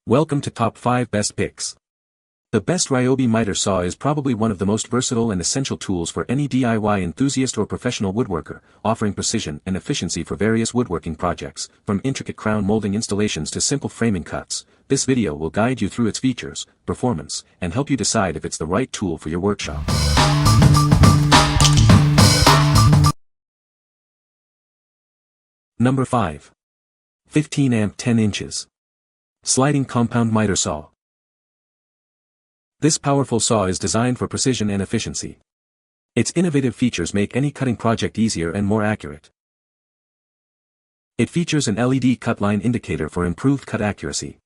Welcome to Top 5 Best Picks. The best Ryobi Miter Saw is probably one of the most versatile and essential tools for any DIY enthusiast or professional woodworker, offering precision and efficiency for various woodworking projects, from intricate crown molding installations to simple framing cuts. This video will guide you through its features, performance, and help you decide if it's the right tool for your workshop. Number 5. 15 amp 10 inches. Sliding compound miter saw. This powerful saw is designed for precision and efficiency. Its innovative features make any cutting project easier and more accurate. It features an LED cut line indicator for improved cut accuracy.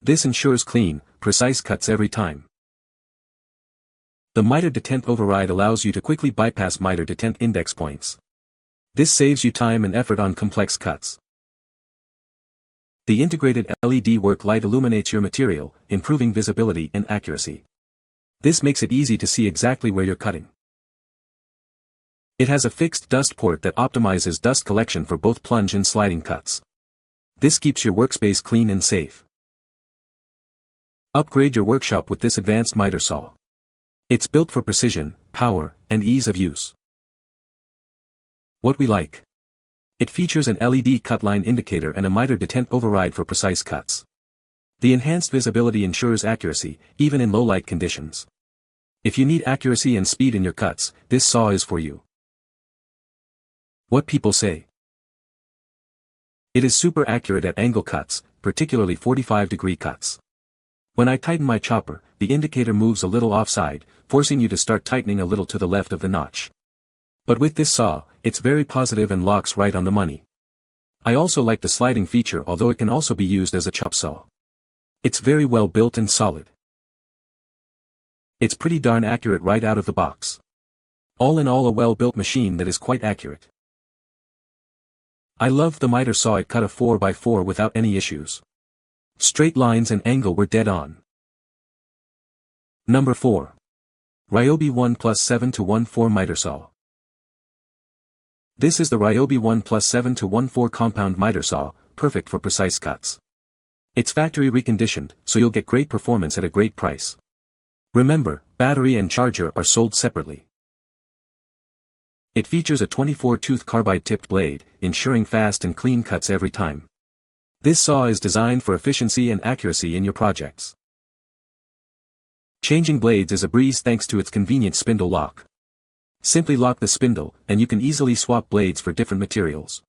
This ensures clean, precise cuts every time. The miter detent override allows you to quickly bypass miter detent index points. This saves you time and effort on complex cuts. The integrated LED work light illuminates your material, improving visibility and accuracy. This makes it easy to see exactly where you're cutting. It has a fixed dust port that optimizes dust collection for both plunge and sliding cuts. This keeps your workspace clean and safe. Upgrade your workshop with this advanced miter saw. It's built for precision, power, and ease of use. What we like. It features an LED cut line indicator and a miter detent override for precise cuts. The enhanced visibility ensures accuracy, even in low light conditions. If you need accuracy and speed in your cuts, this saw is for you. What people say. It is super accurate at angle cuts, particularly 45-degree cuts. When I tighten my chopper, the indicator moves a little offside, forcing you to start tightening a little to the left of the notch. But with this saw, it's very positive and locks right on the money. I also like the sliding feature, although it can also be used as a chop saw. It's very well built and solid. It's pretty darn accurate right out of the box. All in all, a well-built machine that is quite accurate. I loved the miter saw. It cut a 4x4 without any issues. Straight lines and angle were dead on. Number 4. RYOBI ONE Plus 7-1-4 Miter Saw. This is the RYOBI ONE Plus 7-1-4 compound miter saw, perfect for precise cuts. It's factory reconditioned, so you'll get great performance at a great price. Remember, battery and charger are sold separately. It features a 24-tooth carbide-tipped blade, ensuring fast and clean cuts every time. This saw is designed for efficiency and accuracy in your projects. Changing blades is a breeze thanks to its convenient spindle lock. Simply lock the spindle, and you can easily swap blades for different materials.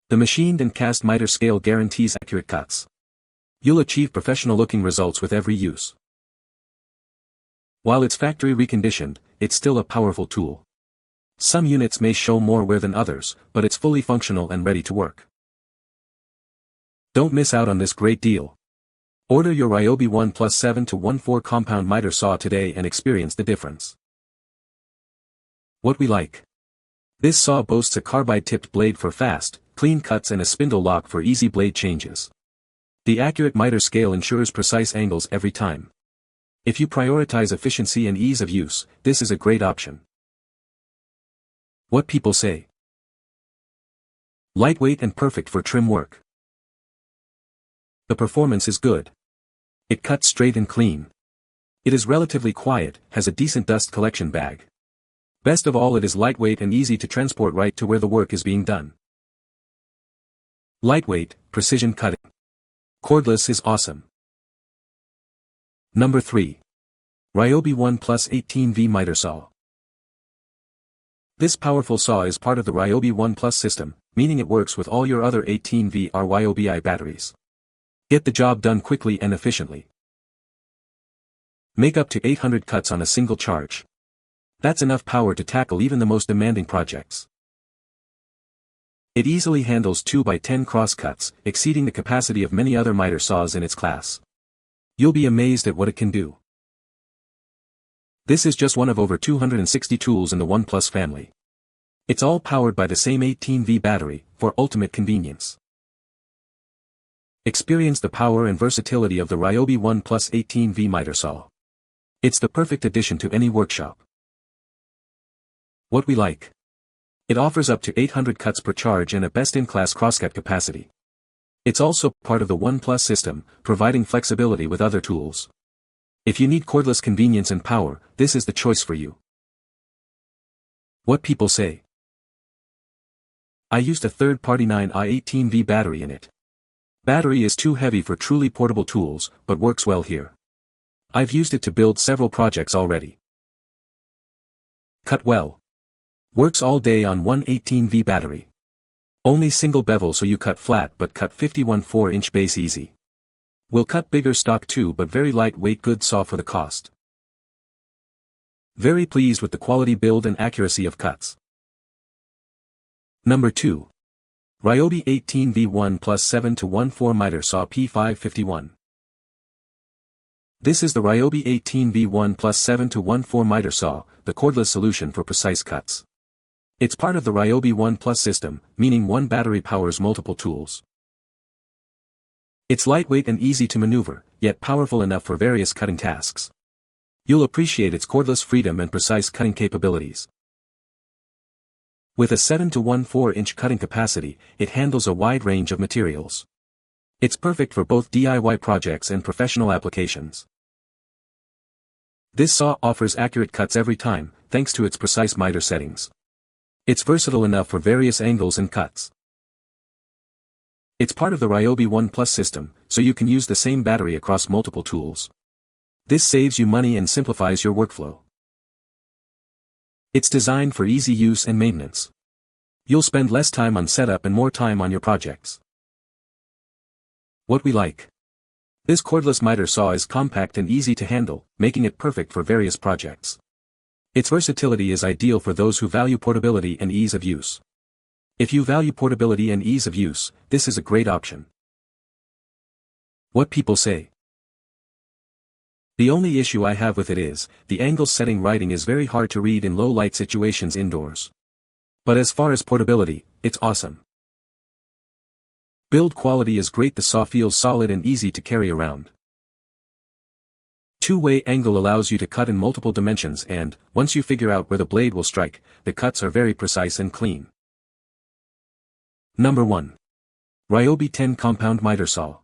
The machined and cast miter scale guarantees accurate cuts. You'll achieve professional-looking results with every use. While it's factory reconditioned, it's still a powerful tool. Some units may show more wear than others, but it's fully functional and ready to work. Don't miss out on this great deal. Order your RYOBI ONE Plus 7-1-4 compound miter saw today and experience the difference. What we like. This saw boasts a carbide-tipped blade for fast, clean cuts and a spindle lock for easy blade changes. The accurate miter scale ensures precise angles every time. If you prioritize efficiency and ease of use, this is a great option. What people say. Lightweight and perfect for trim work. The performance is good. It cuts straight and clean. It is relatively quiet, has a decent dust collection bag. Best of all, it is lightweight and easy to transport right to where the work is being done. Lightweight, precision cutting. Cordless is awesome. Number 3. RYOBI ONE Plus 18V Miter Saw. This powerful saw is part of the RYOBI ONE Plus system, meaning it works with all your other 18V RYOBI batteries. Get the job done quickly and efficiently. Make up to 800 cuts on a single charge. That's enough power to tackle even the most demanding projects. It easily handles 2x10 cross cuts, exceeding the capacity of many other miter saws in its class. You'll be amazed at what it can do. This is just one of over 260 tools in the ONE Plus family. It's all powered by the same 18V battery, for ultimate convenience. Experience the power and versatility of the RYOBI ONE Plus 18V Miter Saw. It's the perfect addition to any workshop. What we like. It offers up to 800 cuts per charge and a best-in-class crosscut capacity. It's also part of the One Plus system, providing flexibility with other tools. If you need cordless convenience and power, this is the choice for you. What people say. I used a third-party 9i18V battery in it. Battery is too heavy for truly portable tools, but works well here. I've used it to build several projects already. Cut well. Works all day on 118V battery. Only single bevel so you cut flat but cut 51 4-inch base easy. Will cut bigger stock too but very lightweight good saw for the cost. Very pleased with the quality build and accuracy of cuts. Number 2. Ryobi 18V1 Plus 7-1/4 Miter Saw P551. This is the Ryobi 18V1 Plus 7-1/4 Miter Saw, the cordless solution for precise cuts. It's part of the RYOBI ONE Plus system, meaning one battery powers multiple tools. It's lightweight and easy to maneuver, yet powerful enough for various cutting tasks. You'll appreciate its cordless freedom and precise cutting capabilities. With a 7-1/4-inch cutting capacity, it handles a wide range of materials. It's perfect for both DIY projects and professional applications. This saw offers accurate cuts every time, thanks to its precise miter settings. It's versatile enough for various angles and cuts. It's part of the RYOBI ONE Plus system, so you can use the same battery across multiple tools. This saves you money and simplifies your workflow. It's designed for easy use and maintenance. You'll spend less time on setup and more time on your projects. What we like. This cordless miter saw is compact and easy to handle, making it perfect for various projects. Its versatility is ideal for those who value portability and ease of use. If you value portability and ease of use, this is a great option. What people say. The only issue I have with it is, the angle setting writing is very hard to read in low light situations indoors. But as far as portability, it's awesome. Build quality is great. The saw feels solid and easy to carry around. Two-way angle allows you to cut in multiple dimensions and, once you figure out where the blade will strike, the cuts are very precise and clean. Number 1. RYOBI 10 Compound Miter Saw.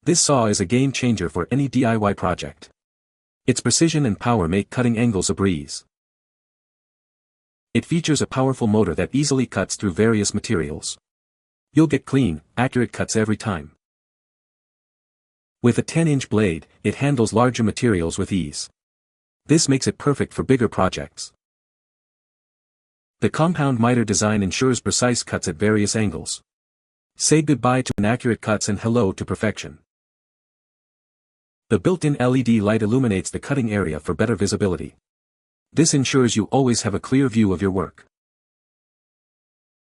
This saw is a game changer for any DIY project. Its precision and power make cutting angles a breeze. It features a powerful motor that easily cuts through various materials. You'll get clean, accurate cuts every time. With a 10-inch blade, it handles larger materials with ease. This makes it perfect for bigger projects. The compound miter design ensures precise cuts at various angles. Say goodbye to inaccurate cuts and hello to perfection. The built-in LED light illuminates the cutting area for better visibility. This ensures you always have a clear view of your work.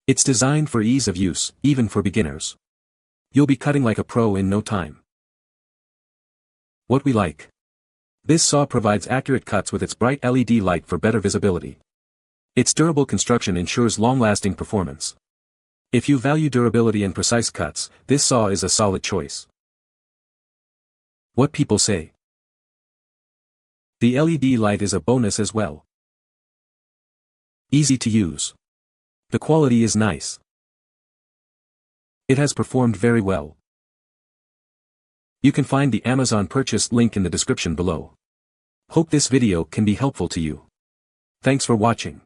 It's designed for ease of use, even for beginners. You'll be cutting like a pro in no time. What we like. This saw provides accurate cuts with its bright LED light for better visibility. Its durable construction ensures long-lasting performance. If you value durability and precise cuts, this saw is a solid choice. What people say. The LED light is a bonus as well. Easy to use. The quality is nice. It has performed very well. You can find the Amazon purchase link in the description below. Hope this video can be helpful to you. Thanks for watching.